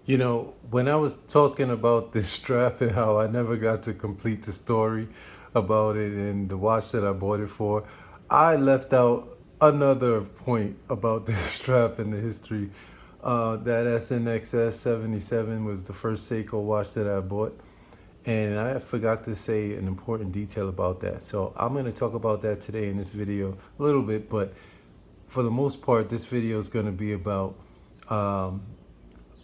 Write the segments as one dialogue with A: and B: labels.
A: You know, when I was talking about this strap and how I never got to complete the story about it and the watch that I bought it for, I left out another point about this strap and the history. That SNXS 77 was the first Seiko watch that I bought. And I forgot to say an important detail about that. So I'm going to talk about that today in this video a little bit, but for the most part, this video is going to be about um,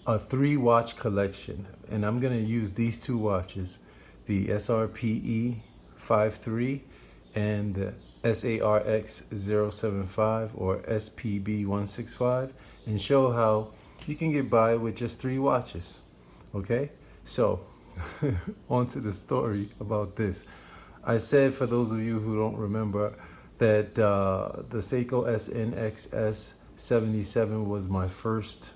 A: a 3 watch collection, and I'm gonna use these 2 watches, the SRPE 53 and the SARX 075 or SPB 165, and show how you can get by with just 3 watches. Okay, so on to the story about this. I said, for those of you who don't remember, that the Seiko SNXS 77 was my first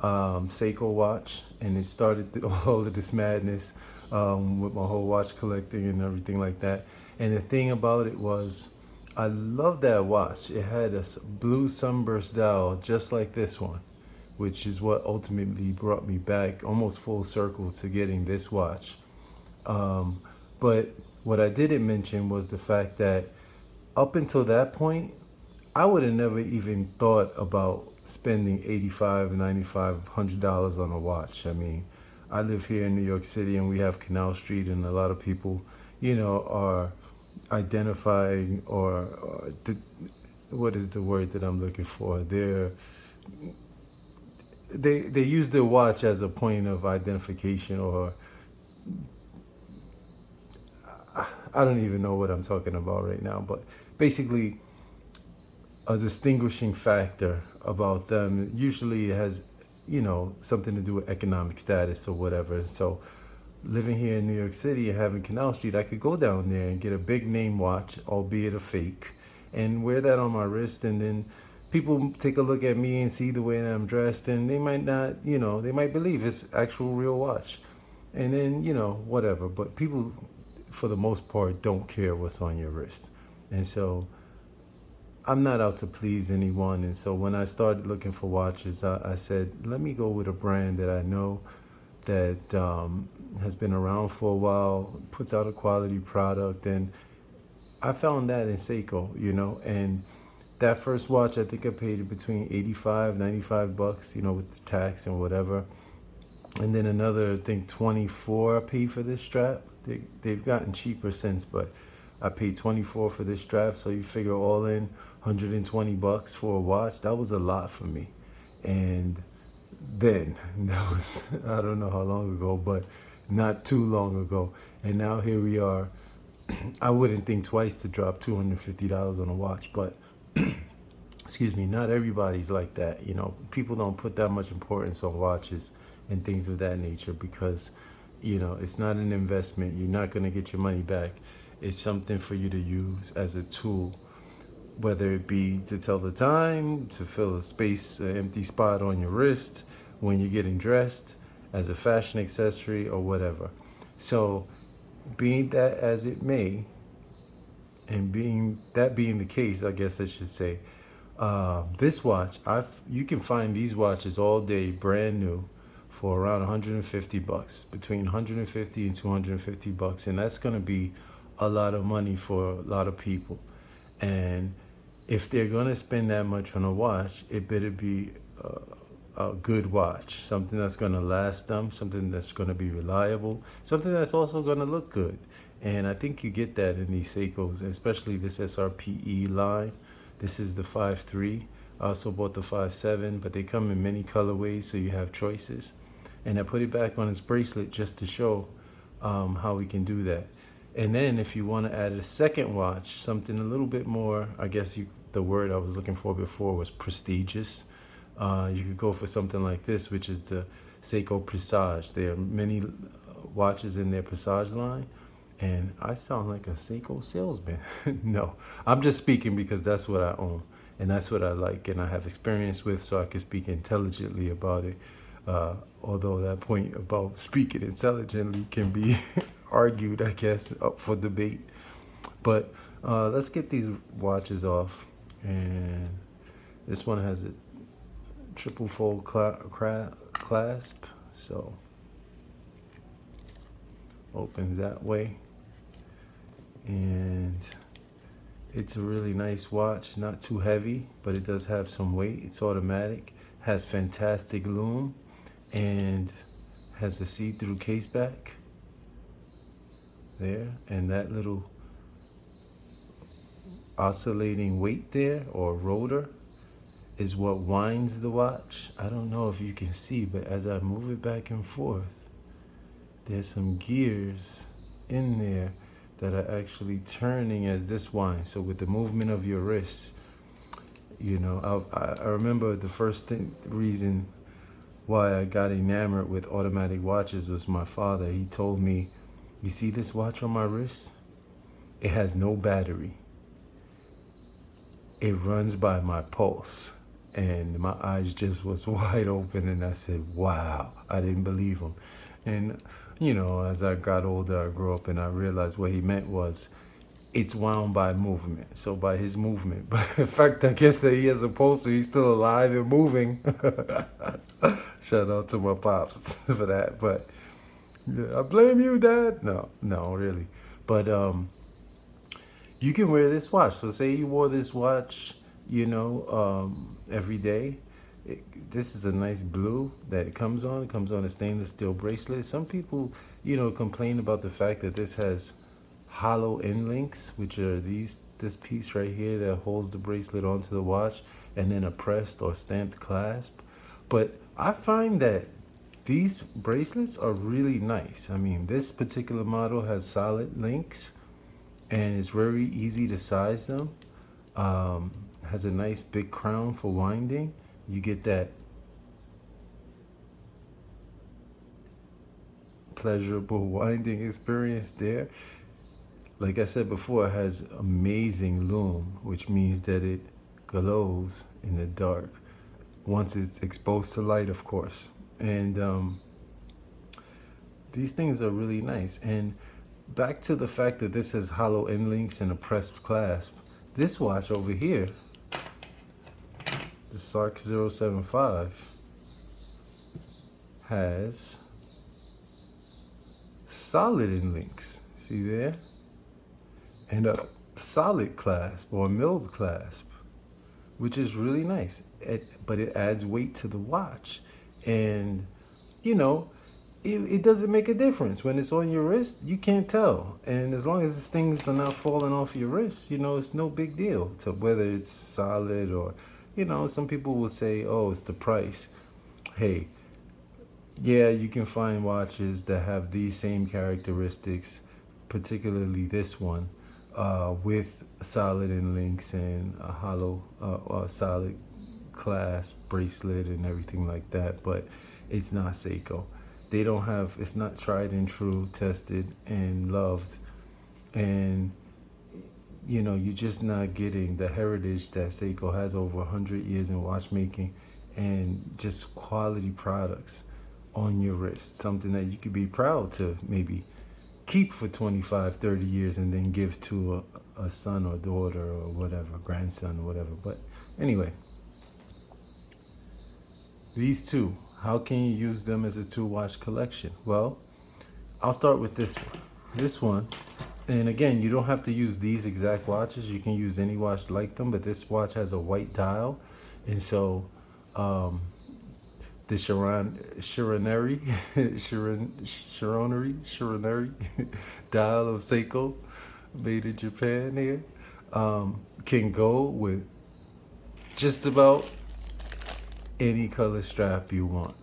A: Seiko watch, and it started all of this madness with my whole watch collecting and everything like that. And the thing about it was, I loved that watch. It had a blue sunburst dial just like this one, which is what ultimately brought me back almost full circle to getting this watch. Um, but what I didn't mention was the fact that up until that point, I would have never even thought about spending 85, 95, $100 on a watch. I mean, I live here in New York City and we have Canal Street, and a lot of people, are identifying what is the word that I'm looking for? They use their watch as a point of identification, or I don't even know what I'm talking about right now, but basically a distinguishing factor about them. Usually it has, something to do with economic status or whatever. So living here in New York City and having Canal Street, I could go down there and get a big name watch, albeit a fake, and wear that on my wrist. And then people take a look at me and see the way that I'm dressed, and they might not, they might believe it's actual real watch. And then, whatever. But people, for the most part, don't care what's on your wrist. And so I'm not out to please anyone. And so when I started looking for watches, I said, let me go with a brand that I know that has been around for a while, puts out a quality product. And I found that in Seiko, and that first watch, I think I paid between 85, 95 bucks, with the tax and whatever. And then another, I think 24 I paid for this strap. They've gotten cheaper since, but I paid 24 for this strap. So you figure all in 120 bucks for a watch. That was a lot for me. And then, that was, I don't know how long ago, but not too long ago. And now here we are. I wouldn't think twice to drop $250 on a watch, but excuse me, not everybody's like that. People don't put that much importance on watches and things of that nature because, it's not an investment. You're not going to get your money back. It's something for you to use as a tool, whether it be to tell the time, to fill a space, an empty spot on your wrist when you're getting dressed, as a fashion accessory or whatever. So, being that as it may, and being the case, I guess I should say, this watch, you can find these watches all day, brand new, for around 150 bucks, between 150 and 250 bucks, and that's gonna be a lot of money for a lot of people. And if they're gonna spend that much on a watch, it better be a good watch, something that's gonna last them, something that's gonna be reliable, something that's also gonna look good. And I think you get that in these Seikos, especially this SRPE line. This is the 5.3. I also bought the 5.7, but they come in many colorways, so you have choices. And I put it back on its bracelet just to show how we can do that. And then if you want to add a second watch, something a little bit more, I guess the word I was looking for before was prestigious. You could go for something like this, which is the Seiko Presage. There are many watches in their Presage line. And I sound like a Seiko salesman. No, I'm just speaking because that's what I own. And that's what I like and I have experience with, so I can speak intelligently about it. Although that point about speaking intelligently can be argued, I guess, up for debate. But let's get these watches off. And this one has a triple fold clasp. So opens that way, and it's a really nice watch, not too heavy, but it does have some weight. It's automatic, has fantastic lume, and has a see-through case back there, and that little oscillating weight there, or rotor, is what winds the watch. I don't know if you can see, but as I move it back and forth, there's some gears in there that are actually turning as this winds. So with the movement of your wrist, you know, I remember the first reason why I got enamored with automatic watches was my father. He told me, you see this watch on my wrist? It has no battery. It runs by my pulse. And my eyes just was wide open, and I said, wow, I didn't believe him. And, you know, as I got older, I grew up and I realized what he meant was it's wound by movement. So by his movement. But in fact, I guess that he has a pulse, so he's still alive and moving. Shout out to my pops for that. But yeah, I blame you, Dad. No, really. But you can wear this watch. So say you wore this watch, you know, every day. This is a nice blue that it comes on. It comes on a stainless steel bracelet. Some people, you know, complain about the fact that this has hollow end links, which are this piece right here that holds the bracelet onto the watch, and then a pressed or stamped clasp. But I find that these bracelets are really nice. I mean, this particular model has solid links, and it's very easy to size them. Has a nice big crown for winding. You get that pleasurable winding experience there. Like I said before, it has amazing lume, which means that it glows in the dark once it's exposed to light, of course. And these things are really nice. And back to the fact that this has hollow end links and a pressed clasp. This watch over here, the Sark 075, has solid end links. See there? And a solid clasp or milled clasp, which is really nice. But it adds weight to the watch. And, you know, it doesn't make a difference. When it's on your wrist, you can't tell. And as long as these things are not falling off your wrist, you know, it's no big deal to whether it's solid or, you know, some people will say, oh, it's the price. Hey, yeah, you can find watches that have these same characteristics, particularly this one, with solid end links and a hollow, solid clasp bracelet and everything like that, but it's not Seiko. They don't have, it's not tried and true, tested and loved, and you know, you're just not getting the heritage that Seiko has over 100 years in watchmaking, and just quality products on your wrist, something that you could be proud to maybe keep for 25, 30 years and then give to a son or daughter or whatever, grandson or whatever. But anyway, these two, how can you use them as a two-watch collection? Well, I'll start with this one. This one, and again, you don't have to use these exact watches. You can use any watch like them, but this watch has a white dial. And so the Shironeri dial of Seiko, made in Japan here, can go with just about any color strap you want.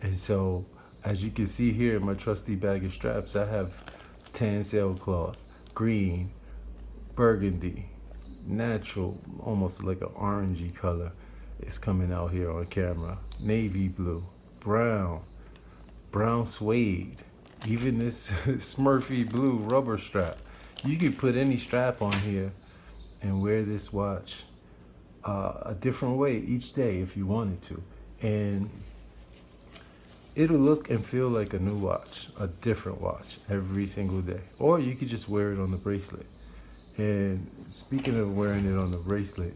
A: And so, as you can see here in my trusty bag of straps, I have tan sailcloth, green, burgundy, natural, almost like an orangey color. It's coming out here on camera. Navy blue, brown suede, even this Smurfy blue rubber strap. You could put any strap on here and wear this watch a different way each day if you wanted to. And it'll look and feel like a new watch, a different watch every single day. Or you could just wear it on the bracelet. And speaking of wearing it on the bracelet,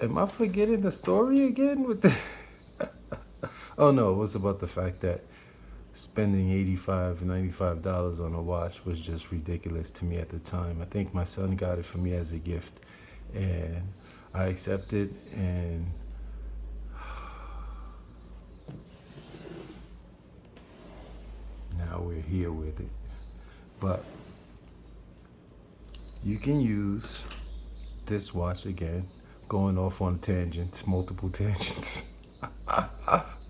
A: am I forgetting the story again with the Oh no, it was about the fact that spending $85, $95 on a watch was just ridiculous to me at the time. I think my son got it for me as a gift, and I accepted, and now we're here with it. But you can use this watch again, going off on tangents, multiple tangents.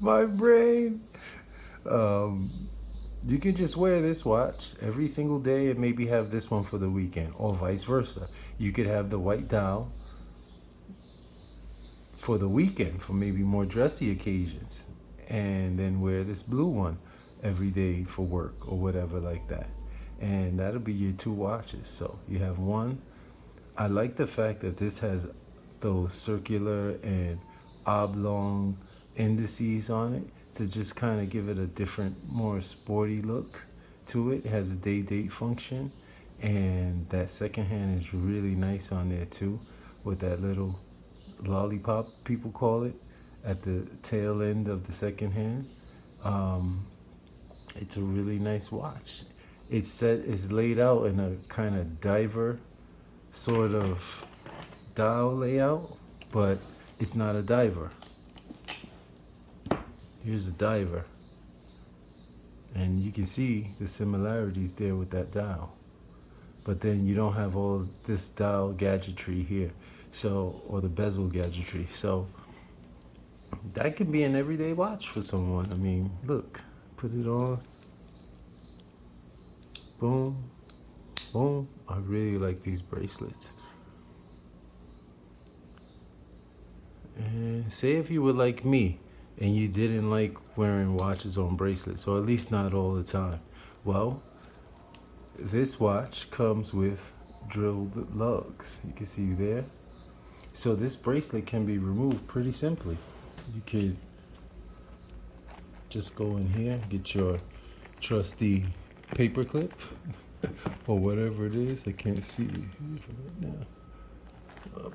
A: My brain. Um, you can just wear this watch every single day and maybe have this one for the weekend, or vice versa. You could have the white dial for the weekend for maybe more dressy occasions, and then wear this blue one every day for work or whatever like that. And that'll be your two watches. So you have one. I like the fact that this has those circular and oblong indices on it to just kind of give it a different, more sporty look to it. It has a day date function, and that second hand is really nice on there too, with that little lollipop, people call it, at the tail end of the second hand. Um, it's a really nice watch. It's laid out in a kind of diver sort of dial layout, but it's not a diver. Here's a diver, and you can see the similarities there with that dial. But then you don't have all this dial gadgetry here, so, or the bezel gadgetry. So that can be an everyday watch for someone. I mean, look, put it on, boom, boom. I really like these bracelets. And say if you were like me and you didn't like wearing watches on bracelets, or at least not all the time. Well, this watch comes with drilled lugs. You can see there. So this bracelet can be removed pretty simply. You could just go in here, get your trusty paper clip or whatever it is. I can't see right now.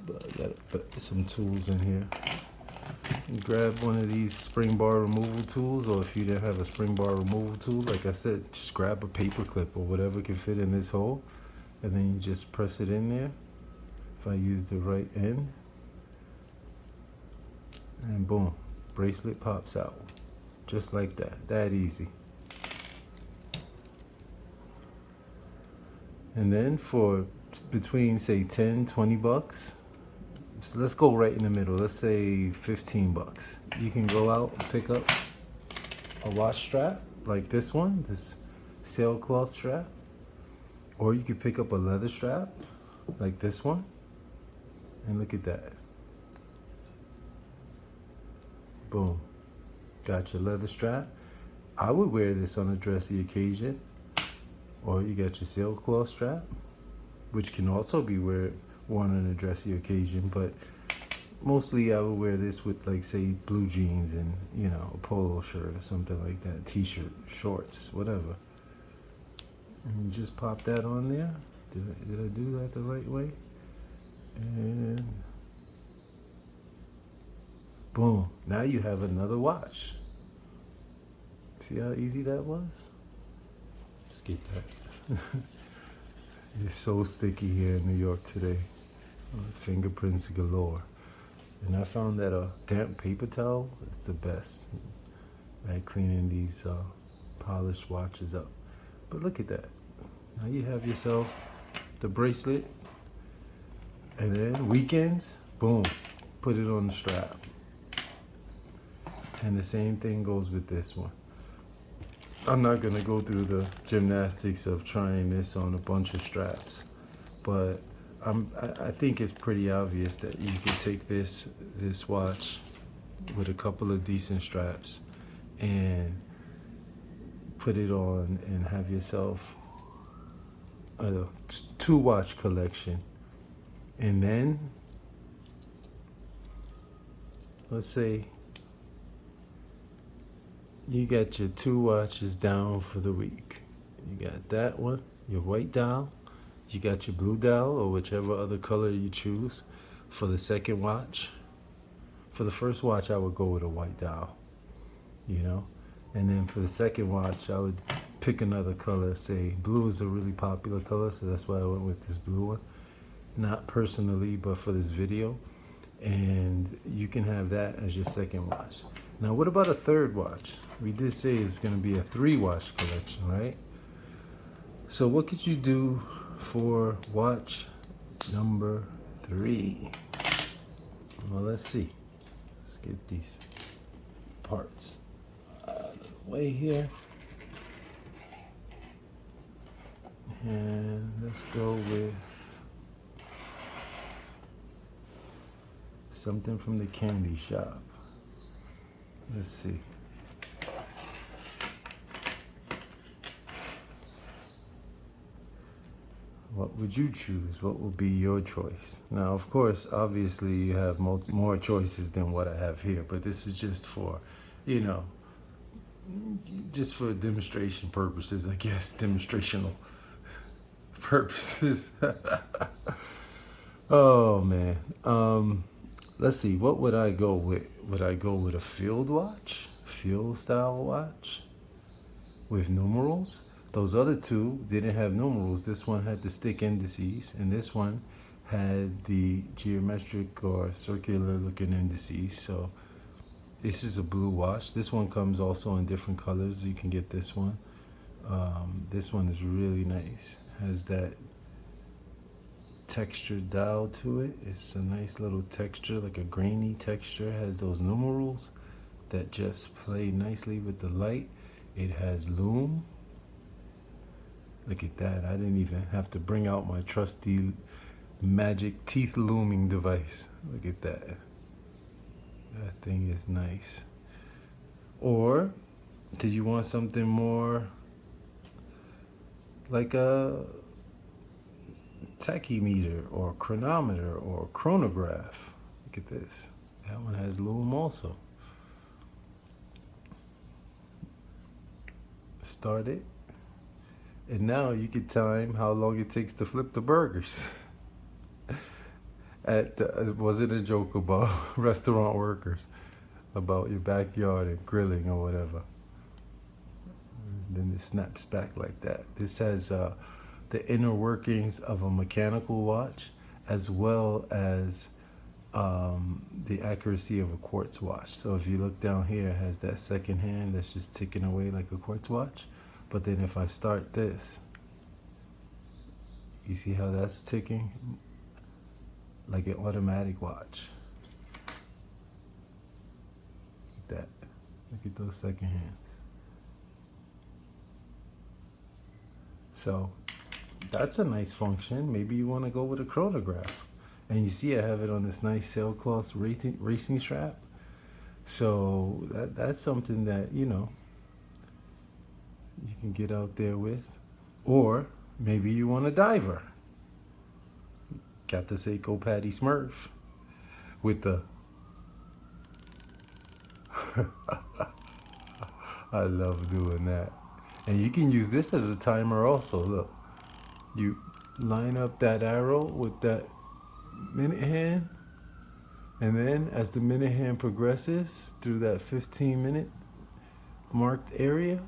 A: But I gotta put some tools in here. Grab one of these spring bar removal tools, or if you didn't have a spring bar removal tool, like I said, just grab a paper clip or whatever can fit in this hole, and then you just press it in there. If I use the right end, and boom, bracelet pops out just like that easy. And then for between say 10, 20 bucks, so let's go right in the middle, let's say 15 bucks, you can go out and pick up a watch strap like this one, this sailcloth strap, or you could pick up a leather strap like this one, and look at that, boom, got your leather strap. I would wear this on a dressy occasion. Or you got your sailcloth strap, which can also be worn on a dressy occasion, but mostly I would wear this with, like, say, blue jeans and, you know, a polo shirt or something like that, t-shirt, shorts, whatever. And you just pop that on there. Did I do that the right way? And boom, now you have another watch. See how easy that was? Get that. It's so sticky here in New York today. Fingerprints galore. And I found that a damp paper towel is the best at cleaning these polished watches up. But look at that. Now you have yourself the bracelet, and then weekends, boom, put it on the strap. And the same thing goes with this one. I'm not gonna go through the gymnastics of trying this on a bunch of straps, but I think it's pretty obvious that you can take this watch with a couple of decent straps and put it on and have yourself a two watch collection. And then let's say you got your two watches down for the week. You got that one, your white dial. You got your blue dial, or whichever other color you choose for the second watch. For the first watch, I would go with a white dial. you know. And then for the second watch, I would pick another color. Say blue is a really popular color, so that's why I went with this blue one. Not personally, but for this video. And you can have that as your second watch. Now, what about a third watch? We did say it's going to be a 3-watch collection, right? So what could you do for watch number 3? Well, let's see. Let's get these parts out of the way here. And let's go with something from the candy shop. Let's see. What would you choose? What would be your choice? Now, of course, obviously you have more choices than what I have here, but this is just for, you know, just for demonstration purposes, I guess, demonstrational purposes. Oh man. Let's see, what would I go with? Would I go with a field watch? Field style watch? With numerals? Those other two didn't have numerals. This one had the stick indices, and this one had the geometric or circular looking indices. So this is a blue watch. This one comes also in different colors. You can get this one. This one is really nice. Has that texture dial to it. It's a nice little texture, like a grainy texture. Has those numerals that just play nicely with the light. It has loom. Look at that. I didn't even have to bring out my trusty magic teeth looming device. Look at that. That thing is nice. Or did you want something more like a tachymeter or chronometer or chronograph? Look at this. That one has loom also. Start it. And now you can time how long it takes to flip the burgers. Was it a joke about restaurant workers, about your backyard and grilling or whatever? And then it snaps back like that. This has the inner workings of a mechanical watch, as well as the accuracy of a quartz watch. So if you look down here, it has that second hand that's just ticking away like a quartz watch. But then if I start this, you see how that's ticking? Like an automatic watch. Look at that. Look at those second hands. So that's a nice function. Maybe you want to go with a chronograph. And you see I have it on this nice sailcloth racing strap. So that's something that, you know, you can get out there with. Or maybe you want a diver. Got the Seiko Patty Smurf with the I love doing that. And you can use this as a timer also. Look, you line up that arrow with that minute hand, and then as the minute hand progresses through that 15-minute marked area,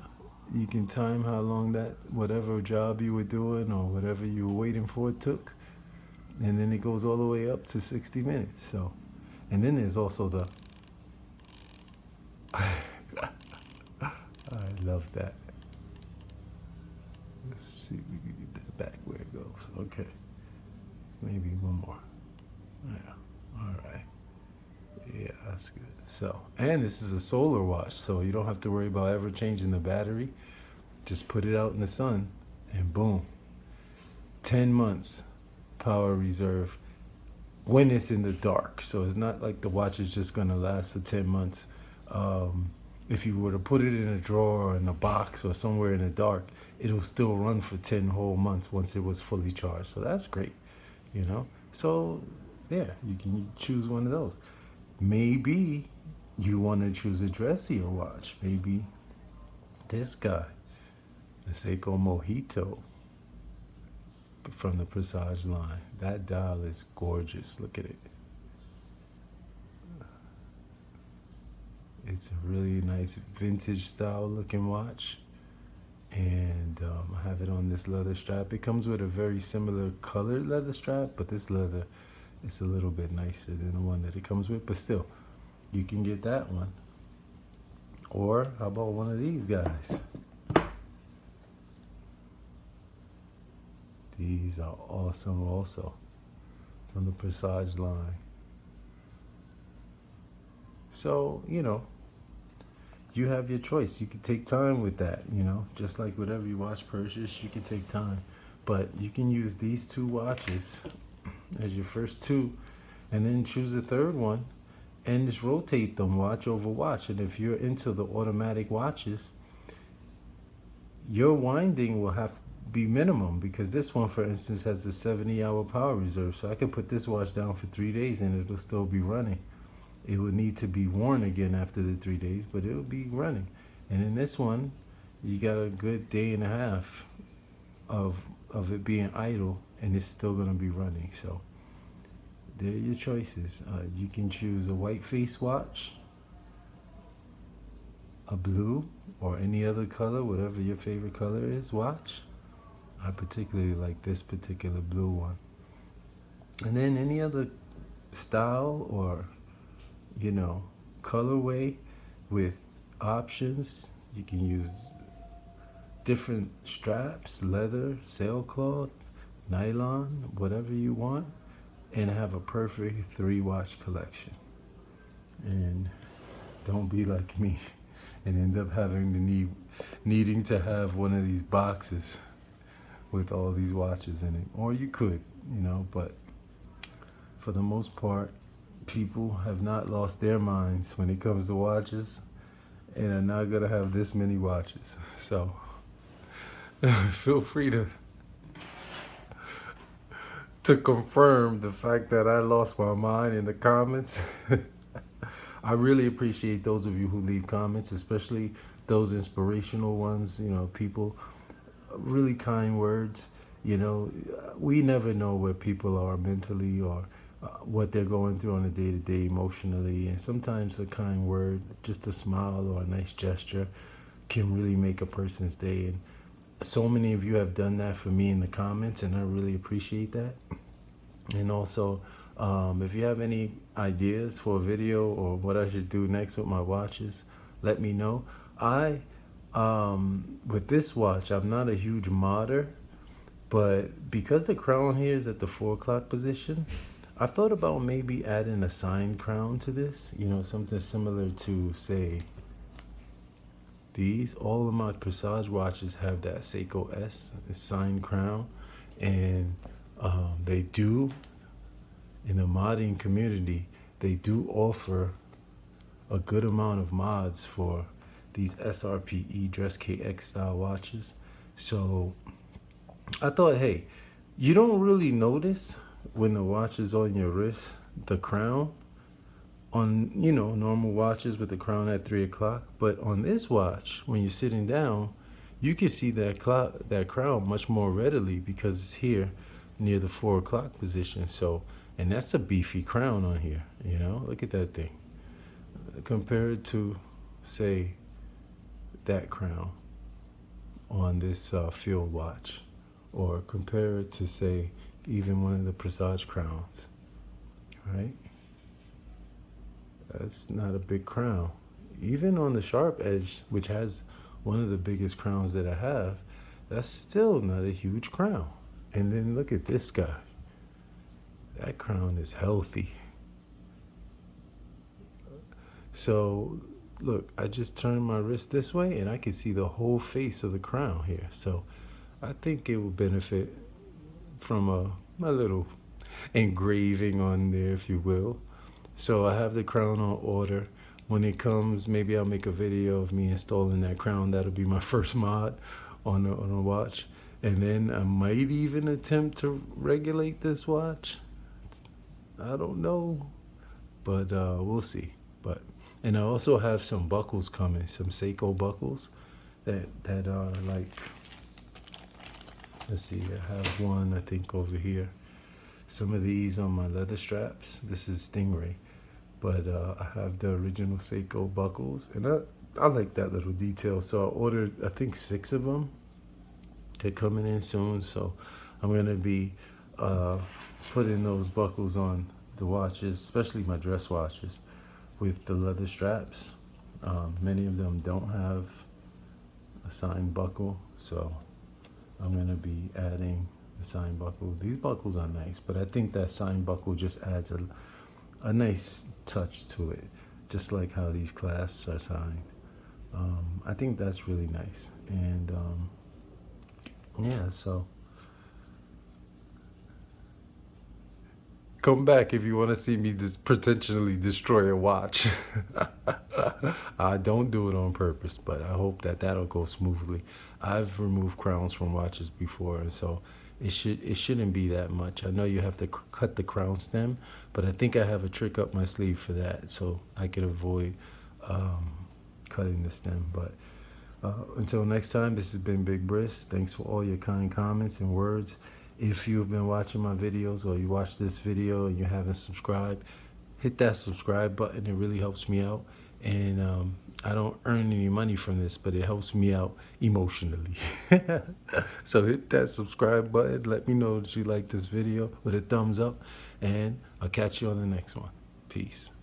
A: you can time how long that whatever job you were doing or whatever you were waiting for took, and then it goes all the way up to 60 minutes. So, and then there's also the I love that. Let's see if we can get that back where it goes. Okay, maybe one more. Yeah, all right. Yeah, that's good. So, and this is a solar watch, so you don't have to worry about ever changing the battery. Just put it out in the sun, and boom, 10 months power reserve when it's in the dark. So it's not like the watch is just gonna last for 10 months. If you were to put it in a drawer or in a box or somewhere in the dark, it'll still run for 10 whole months once it was fully charged. So that's great, you know? So yeah, you can choose one of those. Maybe you want to choose a dressier watch. Maybe this guy, the Seiko Mojito from the Presage line. That dial is gorgeous. Look at it. It's a really nice vintage style looking watch. And I have it on this leather strap. It comes with a very similar colored leather strap, but this leather is a little bit nicer than the one that it comes with. But still, you can get that one. Or how about one of these guys? These are awesome also, from the Presage line. So, you know, you have your choice. You can take time with that, you know, just like whatever you watch purchase, you can take time. But you can use these two watches as your first two, and then choose a third one and just rotate them watch over watch. And if you're into the automatic watches, your winding will have to be minimum, because this one, for instance, has a 70-hour power reserve. So I could put this watch down for 3 days and it'll still be running. It would need to be worn again after the 3 days, but it'll be running. And in this one, you got a good day and a half of it being idle, and it's still gonna be running. So there are your choices. You can choose a white face watch, a blue, or any other color, whatever your favorite color is, watch. I particularly like this particular blue one. And then any other style or, you know, colorway with options. You can use different straps, leather, sailcloth, nylon, whatever you want, and have a perfect 3-watch collection. And don't be like me and end up having the needing to have one of these boxes with all these watches in it. Or you could, you know, but for the most part, people have not lost their minds when it comes to watches, and are not gonna have this many watches. So feel free to confirm the fact that I lost my mind in the comments. I really appreciate those of you who leave comments, especially those inspirational ones, you know, people, really kind words. You know, we never know where people are mentally, or what they're going through on a day-to-day emotionally. And sometimes a kind word, just a smile or a nice gesture, can really make a person's day. And so many of you have done that for me in the comments, and I really appreciate that. And also, if you have any ideas for a video or what I should do next with my watches, let me know. With this watch, I'm not a huge modder, but because the crown here is at the 4 o'clock position, I thought about maybe adding a signed crown to this, you know, something similar to, say, these. All of my Presage watches have that Seiko S signed crown, and they do, in the modding community, they do offer a good amount of mods for these SRPE Dress KX style watches. So I thought, hey, you don't really notice when the watch is on your wrist, the crown, on, you know, normal watches with the crown at 3 o'clock. But on this watch, when you're sitting down, you can see that crown much more readily, because it's here near the 4 o'clock position. So, and that's a beefy crown on here, you know, look at that thing. Compared to, say, that crown on this field watch, or compare it to, say, even one of the Presage crowns, right? That's not a big crown. Even on the Sharp Edge, which has one of the biggest crowns that I have, that's still not a huge crown. And then look at this guy. That crown is healthy. So look, I just turned my wrist this way and I can see the whole face of the crown here. So I think it will benefit from a little engraving on there, if you will. So I have the crown on order. When it comes, maybe I'll make a video of me installing that crown. That'll be my first mod on a watch. And then I might even attempt to regulate this watch. I don't know, but we'll see. And I also have some buckles coming, some Seiko buckles that are like, let's see, I have one, I think, over here. Some of these on my leather straps. This is Stingray. But I have the original Seiko buckles, and I like that little detail. So I ordered, I think, 6 of them. They're coming in soon, so I'm gonna be uh, putting those buckles on the watches, especially my dress watches, with the leather straps. Many of them don't have a signed buckle, so I'm gonna be adding the signed buckle. These buckles are nice, but I think that signed buckle just adds a nice touch to it, just like how these clasps are signed. I think that's really nice, and yeah, so come back if you want to see me potentially destroy a watch. I don't do it on purpose, but I hope that that'll go smoothly. I've removed crowns from watches before, and so it shouldn't be that much. I know you have to cut the crown stem, but I think I have a trick up my sleeve for that, so I could avoid um, cutting the stem. But until next time, this has been Big Briss. Thanks for all your kind comments and words. If you've been watching my videos or you watched this video and you haven't subscribed, hit that subscribe button. It really helps me out. And I don't earn any money from this, but it helps me out emotionally. So hit that subscribe button. Let me know that you like this video with a thumbs up. And I'll catch you on the next one. Peace.